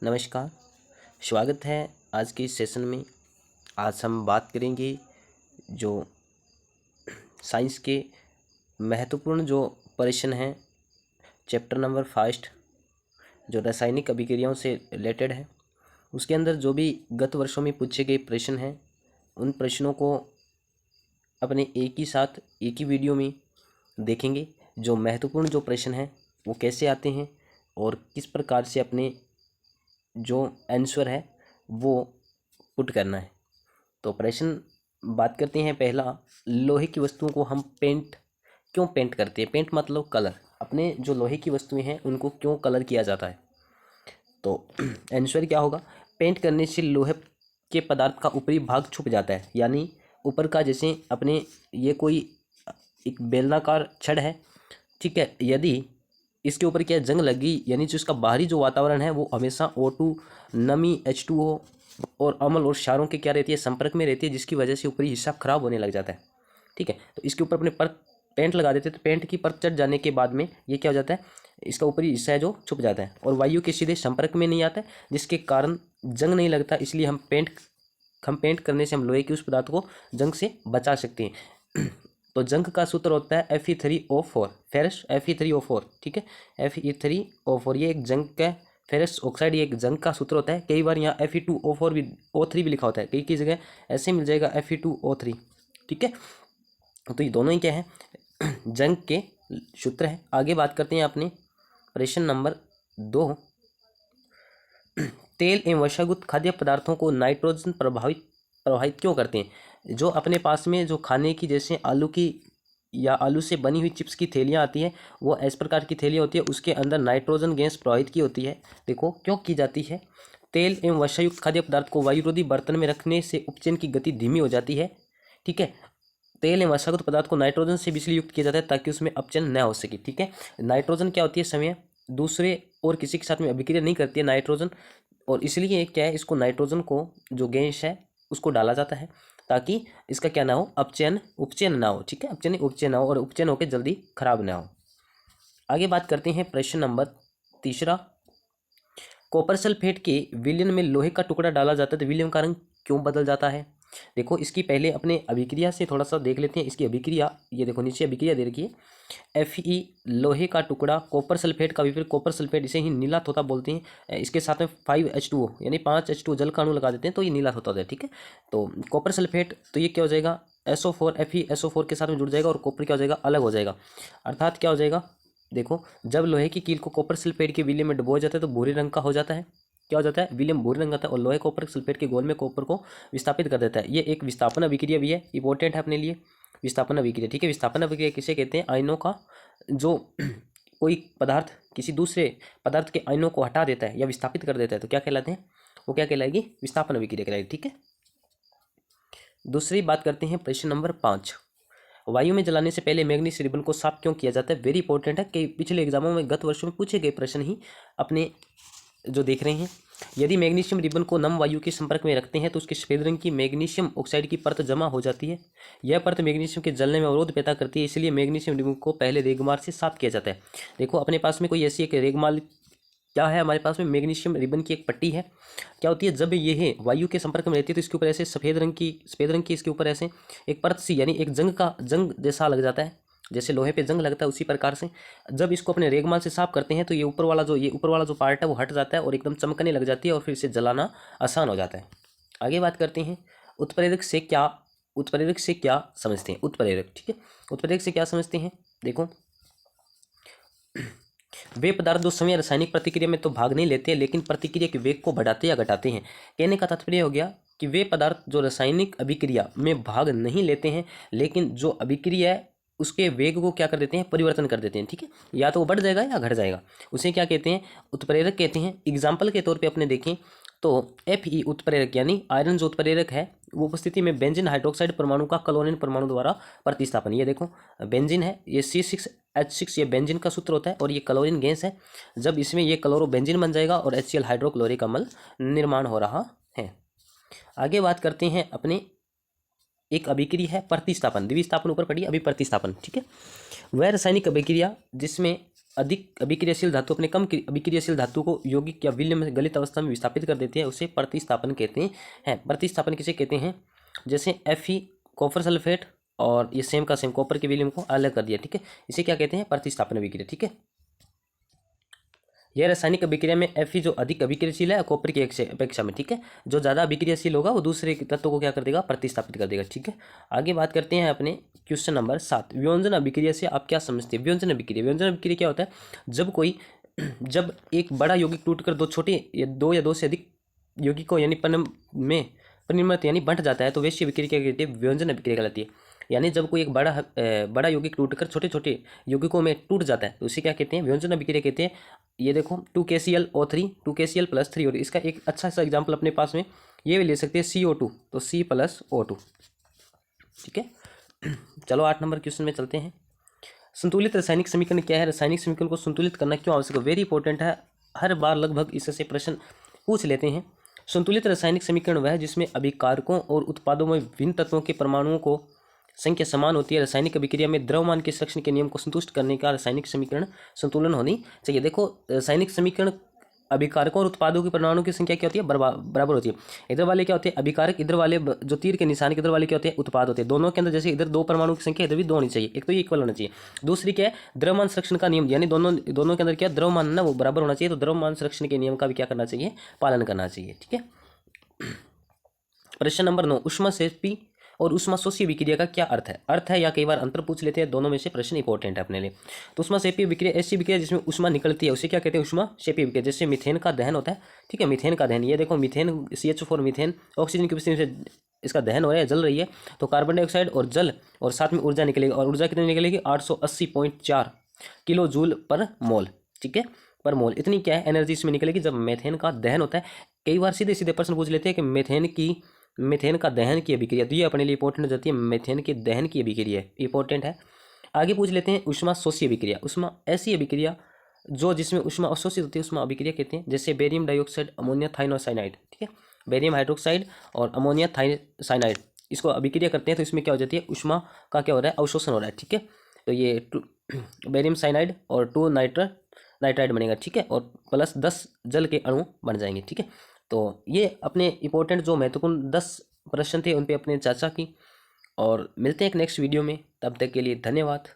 नमस्कार। स्वागत है आज के इस सेशन में। आज हम बात करेंगे जो साइंस के महत्वपूर्ण जो प्रश्न हैं, चैप्टर नंबर 5 जो रासायनिक अभिक्रियाओं से रिलेटेड है। उसके अंदर जो भी गत वर्षों में पूछे गए प्रश्न हैं, उन प्रश्नों को अपने एक ही साथ एक ही वीडियो में देखेंगे। जो महत्वपूर्ण जो प्रश्न हैं वो कैसे आते हैं और किस प्रकार से अपने जो आंसर है वो पुट करना है। तो प्रश्न बात करते हैं। पहला, लोहे की वस्तुओं को हम क्यों पेंट करते हैं। पेंट मतलब कलर। अपने जो लोहे की वस्तुएं हैं उनको क्यों कलर किया जाता है। तो आंसर क्या होगा, पेंट करने से लोहे के पदार्थ का ऊपरी भाग छुप जाता है। यानी ऊपर का, जैसे अपने ये कोई एक बेलनाकार छड़ है, ठीक है, यदि इसके ऊपर क्या जंग लगी, यानी जो इसका बाहरी जो वातावरण है वो हमेशा O2, नमी, H2O और अम्ल और क्षारों के क्या रहती है, संपर्क में रहती है, जिसकी वजह से ऊपरी हिस्सा खराब होने लग जाता है। ठीक है, तो इसके ऊपर अपने परत पेंट लगा देते हैं, तो पेंट की परत चढ़ जाने के बाद में ये क्या हो जाता है, इसका ऊपरी हिस्सा है जो छुप जाता है और वायु के सीधे संपर्क में नहीं आता है, जिसके कारण जंग नहीं लगता। इसलिए हम पेंट करने से हम लोहे के उस पदार्थ को जंग से बचा सकते हैं। तो जंग का सूत्र होता है Fe3O4, फेरस Fe3O4। ठीक है, Fe3O4 ये एक जंग का फेरस ऑक्साइड, ये एक जंग का सूत्र होता है। कई बार यहाँ Fe2O4 भी O3 भी लिखा होता है, कई जगह ऐसे मिल जाएगा Fe2O3। ठीक है, तो ये दोनों ही क्या है, जंग के सूत्र है। आगे बात करते हैं अपने प्रश्न नंबर 2। तेल एवं वसायुक्त खाद्य पदार्थों को नाइट्रोजन प्रभावित क्यों करते हैं। जो अपने पास में जो खाने की, जैसे आलू की या आलू से बनी हुई चिप्स की थैलियाँ आती हैं, वो इस प्रकार की थैलियाँ होती है, उसके अंदर नाइट्रोजन गैस प्रवाहित की होती है। देखो क्यों की जाती है। तेल एवं वसायुक्त खाद्य पदार्थ को वायुरोधी बर्तन में रखने से उपचयन की गति धीमी हो जाती है। ठीक है, तेल एवं वसायुक्त पदार्थ को नाइट्रोजन से इसलिए युक्त किया जाता है ताकि उसमें अपचयन न हो सके। ठीक है, नाइट्रोजन क्या होती है, समय दूसरे और किसी के साथ में अभिक्रिया नहीं करती है नाइट्रोजन, और इसलिए क्या है, इसको नाइट्रोजन को जो गैस है उसको डाला जाता है ताकि इसका क्या ना हो, उपचयन ना हो। ठीक है, उपचयन ना हो और उपचयन होकर जल्दी खराब ना हो। आगे बात करते हैं प्रश्न नंबर 3। कॉपर सल्फेट के विलयन में लोहे का टुकड़ा डाला जाता है तो विलयन का रंग क्यों बदल जाता है। देखो इसकी पहले अपने अभिक्रिया से थोड़ा सा देख लेते हैं। इसकी अभिक्रिया ये देखो, नीचे अभिक्रिया दे रखी है। Fe लोहे का टुकड़ा, कॉपर सल्फेट का विपरीत कॉपर सल्फेट, इसे ही नीला तोता बोलते हैं। इसके साथ में 5H2O यानी 5H2O जल का अणु लगा देते हैं तो ये नीला तोता होता है। ठीक है, तो कॉपर सल्फेट तो ये क्या हो जाएगा, SO4 FeSO4 के साथ में जुड़ जाएगा और कॉपर क्या हो जाएगा, अलग हो जाएगा। अर्थात क्या हो जाएगा, देखो जब लोहे की कील को कॉपर सल्फेट के विलय में डुबोया जाता है तो भूरे रंग का हो जाता है। क्या हो जाता है, विलयन भूरे रंग आता है और लोहे कॉपर सल्फेट के घोल में कॉपर को विस्थापित कर देता है। ये एक विस्थापन अभिक्रिया भी है, इंपॉर्टेंट है अपने लिए विस्थापन अभिक्रिया। ठीक है, विस्थापन अभिक्रिया किसे कहते हैं, आयनों का जो कोई पदार्थ किसी दूसरे पदार्थ के आयनों को हटा देता है या विस्थापित कर देता है तो क्या कहलाते हैं, वो क्या कहलाएगी, विस्थापन अभिक्रिया कहलाएगी। ठीक है, दूसरी बात करते हैं प्रश्न नंबर 5। वायु में जलाने से पहले मैग्नीज रिबन को साफ क्यों किया जाता है। वेरी इंपॉर्टेंट है कि पिछले एग्जामों में गत वर्षों में पूछे गए प्रश्न ही अपने जो देख रहे हैं। यदि मैग्नीशियम रिबन को नम वायु के संपर्क में रखते हैं तो उसके सफेद रंग की मैग्नीशियम ऑक्साइड की परत जमा हो जाती है। यह परत मैग्नीशियम के जलने में अवरोध पैदा करती है, इसलिए मैग्नीशियम रिबन को पहले रेगमाल से साफ किया जाता है। देखो अपने पास में कोई ऐसी एक रेगमाल क्या है, हमारे पास में मैग्नीशियम रिबन की एक पट्टी है। क्या होती है, जब ये है वायु के संपर्क में रहती है तो इसके ऊपर ऐसे सफ़ेद रंग की इसके ऊपर ऐसे एक परत सी, यानी एक जंग जैसा लग जाता है, जैसे लोहे पे जंग लगता है उसी प्रकार से। जब इसको अपने रेगमाल से साफ करते हैं तो ये ऊपर वाला जो पार्ट है वो हट जाता है और एकदम चमकने लग जाती है और फिर इसे जलाना आसान हो जाता है। आगे बात करते हैं उत्प्रेरक से क्या समझते हैं। उत्प्रेरक, ठीक है, उत्प्रेरक से क्या समझते हैं। देखो वे पदार्थ जो समय रासायनिक प्रतिक्रिया में तो भाग नहीं लेते लेकिन प्रतिक्रिया के वेग को बढ़ाते या घटाते हैं। कहने का तात्पर्य हो गया कि वे पदार्थ जो रासायनिक अभिक्रिया में भाग नहीं लेते हैं लेकिन जो अभिक्रिया है उसके वेग को क्या कर देते हैं, परिवर्तन कर देते हैं। ठीक है, या तो वो बढ़ जाएगा या घट जाएगा, उसे क्या कहते हैं, उत्प्रेरक कहते हैं। एग्जाम्पल के तौर पे अपने देखें तो Fe उत्प्रेरक यानी आयरन जो उत्प्रेरक है वो उपस्थिति में बेंजीन हाइड्रोक्साइड परमाणु का क्लोरीन परमाणु द्वारा प्रतिस्थापन। ये देखो बेंजीन है, ये C6H6 ये बेंजीन का सूत्र होता है और ये क्लोरीन गैस है। जब इसमें ये क्लोरो बेंजीन बन जाएगा और HCl हाइड्रोक्लोरिक अम्ल निर्माण हो रहा है। आगे बात करते हैं अपने एक अभिक्रिया है प्रतिस्थापन, द्विस्थापन ऊपर पड़ी, अभी प्रतिस्थापन। ठीक है, वह रासायनिक अभिक्रिया जिसमें अधिक अभिक्रियाशील धातु अपने कम अभिक्रियाशील धातु को यौगिक या विलय में गलित अवस्था में विस्थापित कर देती है, उसे प्रतिस्थापन कहते हैं। प्रतिस्थापन किसे कहते हैं? जैसे Fe कॉपर सल्फेट और ये सेम का सेम कॉपर के विलय को अलग कर दिया, ठीक है, इसे क्या कहते हैं? प्रतिस्थापन अभिक्रिया, ठीक है। यह रासायनिक अभिक्रिया में Fe जो अधिक अभिक्रियाशील है कॉपर की अपेक्षा में, ठीक है, जो ज़्यादा अभिक्रियाशील होगा वो दूसरे तत्व को क्या कर देगा? प्रतिस्थापित कर देगा, ठीक है। आगे बात करते हैं अपने क्वेश्चन नंबर 7। व्योंजन अभिक्रिया से आप क्या समझते हैं? व्योंजन अभिक्रिया क्या होता है? जब एक बड़ा यौगिक टूटकर दो या दो से अधिक यौगिकों यानी परिणमित यानी बंट जाता है तो वैसी अभिक्रिया क्या कहती है? व्योंजन अभिक्रिया कहलाती है। यानी जब कोई एक बड़ा यौगिक टूटकर छोटे छोटे यौगिकों में टूट जाता है तो उसे क्या कहते हैं? व्योंजन अभिक्रिया कहते हैं। ये देखो 2KClO3 2KCl+3, और इसका एक अच्छा सा एग्जाम्पल अपने पास में ये भी ले सकते हैं CO2, तो C+O2, ठीक है। चलो 8 नंबर क्वेश्चन में चलते हैं। संतुलित रासायनिक समीकरण क्या है? रासायनिक समीकरण को संतुलित करना क्यों आवश्यक है? वेरी इंपॉर्टेंट है, हर बार लगभग इससे प्रश्न पूछ लेते हैं। संतुलित रासायनिक समीकरण वह है जिसमें अभिकारकों और उत्पादों में विभिन्न तत्वों के परमाणुओं को संख्या समान होती है। रासायनिक अभिक्रिया में द्रव्यमान के संरक्षण के नियम को संतुष्ट करने का रासायनिक समीकरण संतुलन होनी चाहिए। देखो रासायनिक समीकरण अभिकारकों और उत्पादों के परमाणुओं की संख्या क्या होती है? बराबर होती है। इधर वाले क्या होते हैं? अभिकारक, इधर वाले जो तीर के निशान के इधर वाले क्या होते हैं? उत्पाद होते हैं। दोनों के अंदर जैसे इधर 2 परमाणु की संख्या, इधर भी 2 होनी चाहिए, एक तो ये इक्वल होना चाहिए। दूसरी क्या है? द्रव्यमान संरक्षण का नियम, यानी दोनों के अंदर क्या द्रव्यमान ना वो बराबर होना चाहिए, तो द्रव्यमान संरक्षण के नियम का भी क्या करना चाहिए? पालन करना चाहिए, ठीक है। प्रश्न नंबर 9, ऊष्माक्षेपी और ऊष्माशोषी विक्रिया का क्या अर्थ है या कई बार अंतर पूछ लेते हैं, दोनों में से प्रश्न इंपॉर्टेंट है अपने लिए। तो ऊष्माक्षेपी विक्रिया ऐसी विक्रिया जिसमें ऊष्मा निकलती है उसे क्या कहते हैं? ऊष्माक्षेपी विक्रिया। जैसे मीथेन का दहन होता है, ठीक है, मीथेन का दहन, ये देखो मीथेन CH4 मीथेन ऑक्सीजन की उपस्थिति से इसका दहन हो रहा है, जल रही है, तो कार्बन डाइऑक्साइड और जल और साथ में ऊर्जा निकलेगी, और ऊर्जा कितनी निकलेगी? 880.4 किलो जूल पर मोल, ठीक है, पर मोल। इतनी क्या है एनर्जी इसमें निकलेगी जब मीथेन का दहन होता है। कई बार सीधे सीधे प्रश्न पूछ लेते हैं कि मीथेन का दहन की अभिक्रिया, तो ये अपने लिए इंपॉर्टेंट हो जाती है। मीथेन के दहन की अभिक्रिया इंपॉर्टेंट है। आगे पूछ लेते हैं ऊष्माशोषी अभिक्रिया। ऊष्मा ऐसी अभिक्रिया जिसमें ऊष्मा अवशोषित होती है ऊष्मा अभिक्रिया कहते हैं। जैसे बेरियम डाइऑक्साइड अमोनिया थायोसाइनाइड, ठीक है, बेरियम हाइड्रोक्साइड और अमोनिया थायोसाइनाइड इसको अभिक्रिया करते हैं तो इसमें क्या हो जाती है? ऊष्मा का क्या हो रहा है? अवशोषण हो रहा है, ठीक है। तो ये बेरियम साइनाइड और 2 नाइट्राइड बनेगा, ठीक है, और प्लस 10 जल के अणु बन जाएंगे, ठीक है। तो ये अपने इंपॉर्टेंट जो महत्वपूर्ण 10 प्रश्न थे उन पे अपने चर्चा की, और मिलते हैं एक नेक्स्ट वीडियो में। तब तक के लिए धन्यवाद।